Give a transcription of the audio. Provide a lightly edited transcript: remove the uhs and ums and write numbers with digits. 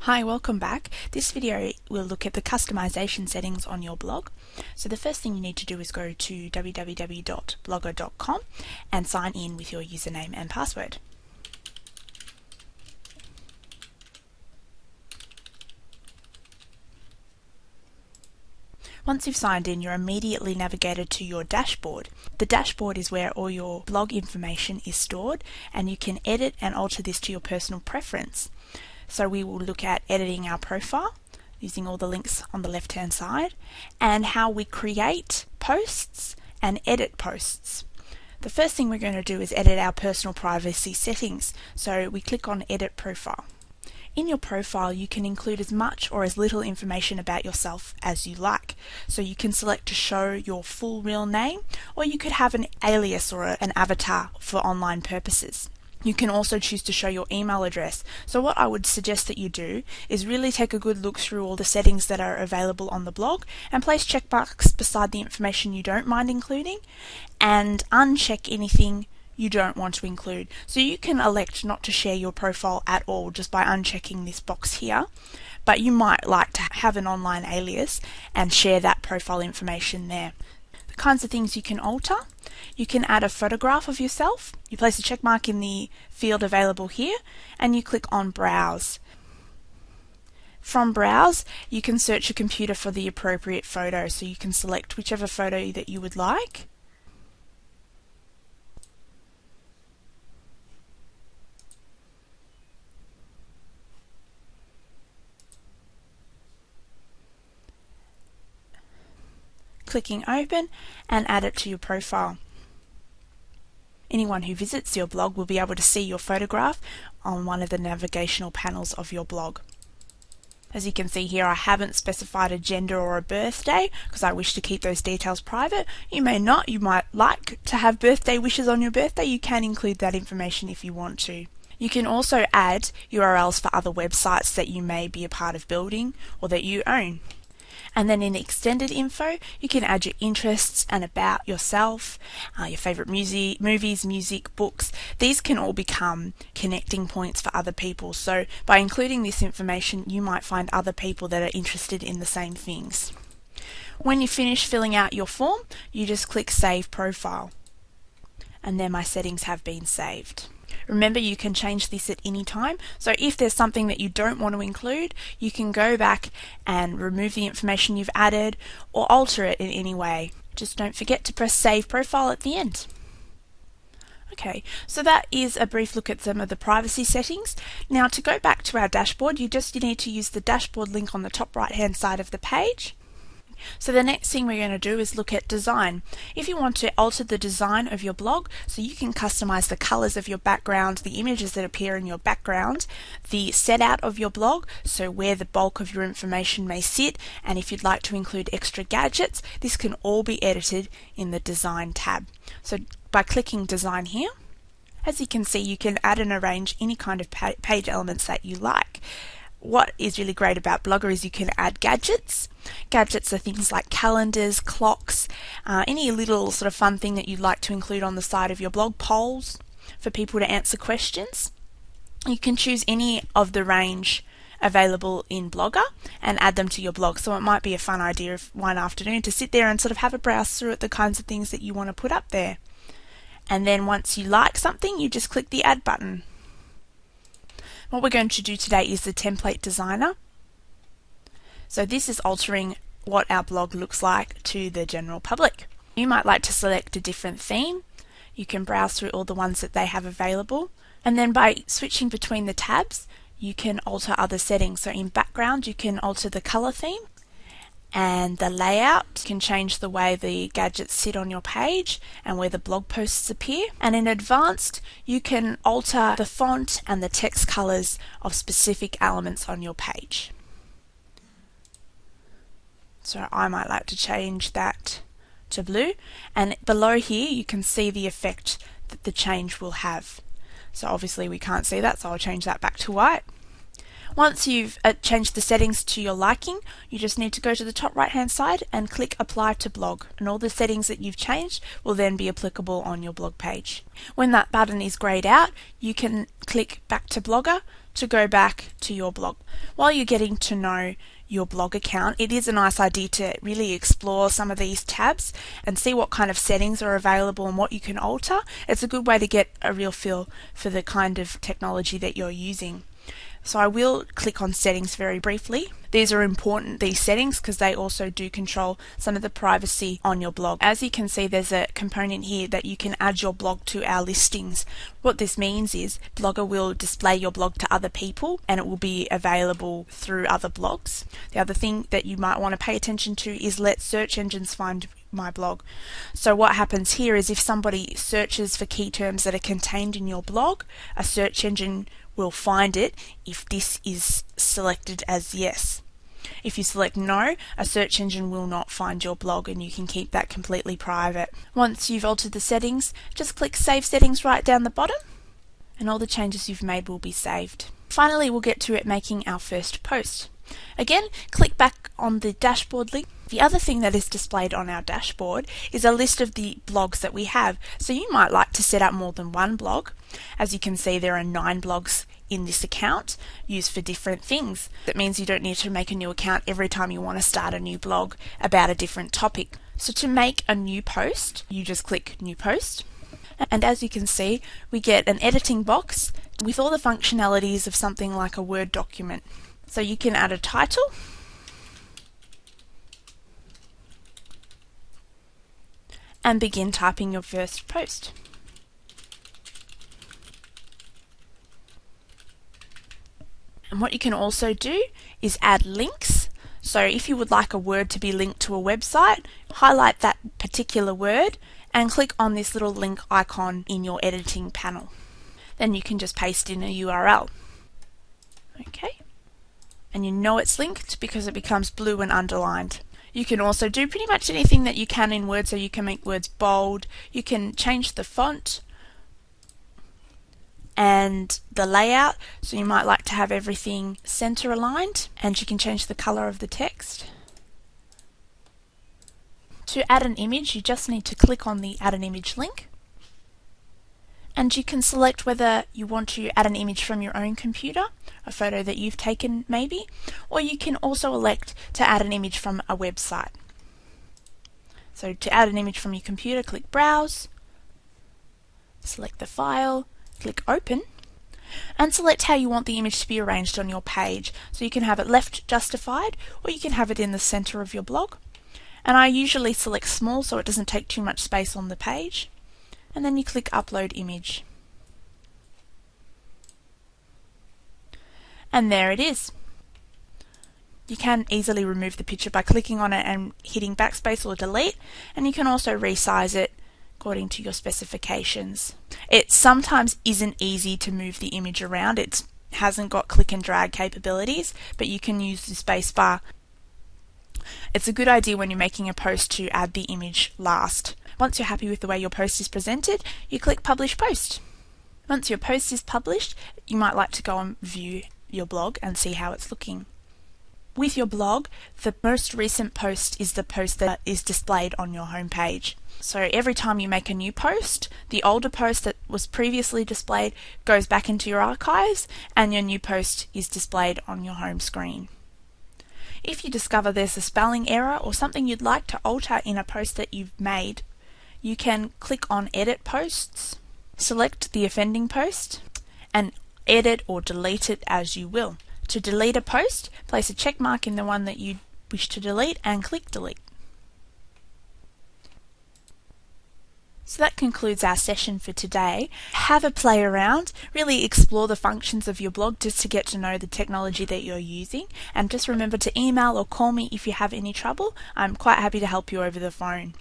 Hi, welcome back. This video will look at the customization settings on your blog. So the first thing you need to do is go to www.blogger.com and sign in with your username and password. Once you've signed in, you're immediately navigated to your dashboard. The dashboard is where all your blog information is stored, and you can edit and alter this to your personal preference. So we will look at editing our profile using all the links on the left hand side, and how we create posts and edit posts. The first thing we're going to do is edit our personal privacy settings. So we click on Edit Profile. In your profile, you can include as much or as little information about yourself as you like. So you can select to show your full real name, or you could have an alias or an avatar for online purposes. You can also choose to show your email address. So what I would suggest that you do is really take a good look through all the settings that are available on the blog and place checkmarks beside the information you don't mind including, and uncheck anything you don't want to include. So you can elect not to share your profile at all just by unchecking this box here, but you might like to have an online alias and share that profile information there. The kinds of things you can alter: you can add a photograph of yourself. You place a check mark in the field available here and you click on Browse. From Browse, you can search your computer for the appropriate photo, so you can select whichever photo that you would like. Clicking Open, and add it to your profile. Anyone who visits your blog will be able to see your photograph on one of the navigational panels of your blog. As you can see here, I haven't specified a gender or a birthday because I wish to keep those details private. You may not. You might like to have birthday wishes on your birthday. You can include that information if you want to. You can also add URLs for other websites that you may be a part of building or that you own. And then in extended info, you can add your interests and about yourself, your favourite movies, music, books. These can all become connecting points for other people. So by including this information, you might find other people that are interested in the same things. When you finish filling out your form, you just click Save Profile. And then my settings have been saved. Remember, you can change this at any time. So if there's something that you don't want to include, you can go back and remove the information you've added or alter it in any way. Just don't forget to press Save Profile at the end. Okay, so that is a brief look at some of the privacy settings. Now, to go back to our dashboard, you need to use the dashboard link on the top right hand side of the page. So the next thing we're going to do is look at design. If you want to alter the design of your blog, so you can customize the colors of your background, the images that appear in your background, the setout of your blog, so where the bulk of your information may sit, and if you'd like to include extra gadgets, this can all be edited in the Design tab. So by clicking Design here, as you can see, you can add and arrange any kind of page elements that you like. What is really great about Blogger is you can add gadgets. Gadgets are things like calendars, clocks, any little sort of fun thing that you'd like to include on the side of your blog, polls for people to answer questions. You can choose any of the range available in Blogger and add them to your blog. So it might be a fun idea of one afternoon to sit there and sort of have a browse through at the kinds of things that you want to put up there. And then once you like something, you just click the Add button. What we're going to do today is the Template Designer. So this is altering what our blog looks like to the general public. You might like to select a different theme. You can browse through all the ones that they have available. And then by switching between the tabs, you can alter other settings. So in background, you can alter the color theme. And the layout, you can change the way the gadgets sit on your page and where the blog posts appear. And in advanced, you can alter the font and the text colors of specific elements on your page. So I might like to change that to blue, and below here you can see the effect that the change will have. So obviously we can't see that, so I'll change that back to white. Once you've changed the settings to your liking, you just need to go to the top right hand side and click Apply to Blog, and all the settings that you've changed will then be applicable on your blog page. When that button is greyed out, you can click Back to Blogger to go back to your blog. While you're getting to know your blog account, it is a nice idea to really explore some of these tabs and see what kind of settings are available and what you can alter. It's a good way to get a real feel for the kind of technology that you're using. So I will click on settings very briefly. These are important, these settings, because they also do control some of the privacy on your blog. As you can see, there's a component here that you can add your blog to our listings. What this means is Blogger will display your blog to other people and it will be available through other blogs. The other thing that you might want to pay attention to is let search engines find my blog. So what happens here is if somebody searches for key terms that are contained in your blog, a search engine will find it if this is selected as yes. If you select no, a search engine will not find your blog, and you can keep that completely private. Once you've altered the settings, just click Save Settings right down the bottom and all the changes you've made will be saved. Finally, we'll get to it making our first post. Again, click back on the dashboard link. The other thing that is displayed on our dashboard is a list of the blogs that we have. So you might like to set up more than one blog. As you can see, there are 9 blogs in this account used for different things. That means you don't need to make a new account every time you want to start a new blog about a different topic. So to make a new post, you just click New Post. And as you can see, we get an editing box with all the functionalities of something like a Word document. So you can add a title, and begin typing your first post. And what you can also do is add links. So if you would like a word to be linked to a website, highlight that particular word and click on this little link icon in your editing panel. Then you can just paste in a URL. Okay. And you know it's linked because it becomes blue and underlined. You can also do pretty much anything that you can in Word, so you can make words bold, you can change the font and the layout, so you might like to have everything center aligned, and you can change the color of the text. To add an image, you just need to click on the Add an Image link, and you can select whether you want to add an image from your own computer, a photo that you've taken maybe, or you can also elect to add an image from a website. So to add an image from your computer, click Browse, select the file, click Open, and select how you want the image to be arranged on your page. So you can have it left justified, or you can have it in the center of your blog. And I usually select small so it doesn't take too much space on the page. And then you click Upload Image. And there it is. You can easily remove the picture by clicking on it and hitting backspace or delete, and you can also resize it according to your specifications. It sometimes isn't easy to move the image around. It hasn't got click and drag capabilities, but you can use the spacebar. It's a good idea when you're making a post to add the image last. Once you're happy with the way your post is presented, you click Publish Post. Once your post is published, you might like to go and view your blog and see how it's looking. With your blog, the most recent post is the post that is displayed on your home page. So every time you make a new post, the older post that was previously displayed goes back into your archives, and your new post is displayed on your home screen. If you discover there's a spelling error or something you'd like to alter in a post that you've made, you can click on Edit Posts, select the offending post, and edit or delete it as you will. To delete a post, place a check mark in the one that you wish to delete and click Delete. So that concludes our session for today. Have a play around, really explore the functions of your blog just to get to know the technology that you're using, and just remember to email or call me if you have any trouble. I'm quite happy to help you over the phone.